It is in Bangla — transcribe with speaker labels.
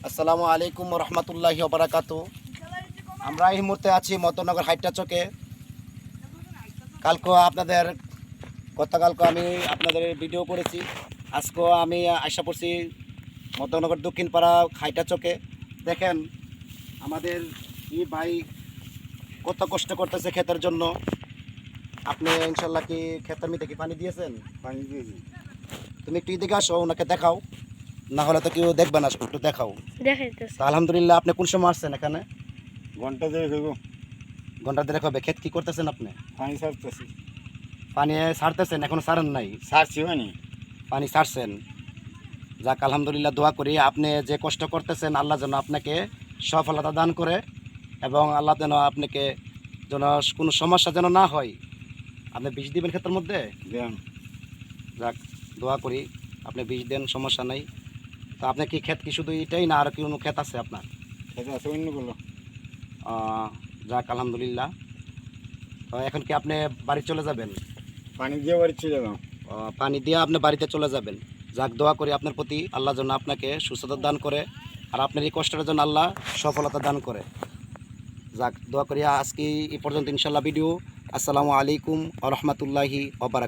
Speaker 1: আসসালামু আলাইকুম রহমতুল্লাহি ওবারাকাতু। আমরা এই মুহূর্তে আছি মতনগর হাইটা চকে। গতকালকে আমি আপনাদের ভিডিও করেছি। আজকেও আমি আশা করছি মতনগর দক্ষিণ পাড়া হাইটা চকে। দেখেন আমাদের এই ভাই কত কষ্ট করতেছে ক্ষেতের জন্য। আপনি ইনশাল্লাহ কি ক্ষেতের মধ্যে কি পানি দিয়েছেন?
Speaker 2: পানি দিয়েছি।
Speaker 1: তুমি একটু এদিকে আসো, ওনাকে দেখাও, না হলে তো কেউ দেখবে না, একটু দেখাও।
Speaker 3: দেখাইতেছে।
Speaker 1: তো আলহামদুলিল্লাহ, আপনি কোন সময় আসছেন এখানে?
Speaker 2: ঘন্টা দেড়েক হইব।
Speaker 1: ঘন্টা দেড়েক হবে। ক্ষেত কি করতেছেন আপনি?
Speaker 2: পানি ছাড়তেছি।
Speaker 1: পানি ছাড়তেছেন? এখনো ছাড়েন নাই?
Speaker 2: ছাড়ছি মানে
Speaker 1: পানি ছাড়ছেন। যাক আলহামদুলিল্লাহ, দোয়া করি আপনি যে কষ্ট করতেছেন আল্লাহ যেন আপনাকে সফলতা দান করে, এবং আল্লাহ যেন আপনাকে যেন কোনো সমস্যা যেন না হয়। আপনি বিষ দিবেন ক্ষেতের মধ্যে?
Speaker 2: দেন।
Speaker 1: যাক, দোয়া করি আপনি বিষ দেন, সমস্যা নাই। তো আপনি কি ক্ষেত কি শুধু এটাই না আর কি কোনো ক্ষেত আছে আপনার?
Speaker 2: খেতে আছে অন্যগুলো।
Speaker 1: যাক আলহামদুলিল্লাহ। তো এখন কি আপনি বাড়ি চলে যাবেন?
Speaker 2: পানি দিয়ে বাড়ি চলে গেলাম।
Speaker 1: পানি দিয়ে আপনি বাড়িতে চলে যাবেন। যাক, দোয়া করি আপনার প্রতি আল্লাহ যেন আপনাকে সুস্থতা দান করে, আর আপনার এই কষ্টের জন্য আল্লাহ সফলতা দান করে। যাক, দোয়া করি। আজকে এই পর্যন্ত ইনশাল্লাহ ভিডিও। আসসালামু আলাইকুম ওয়া রাহমাতুল্লাহি ওয়া বারাকাতুহু।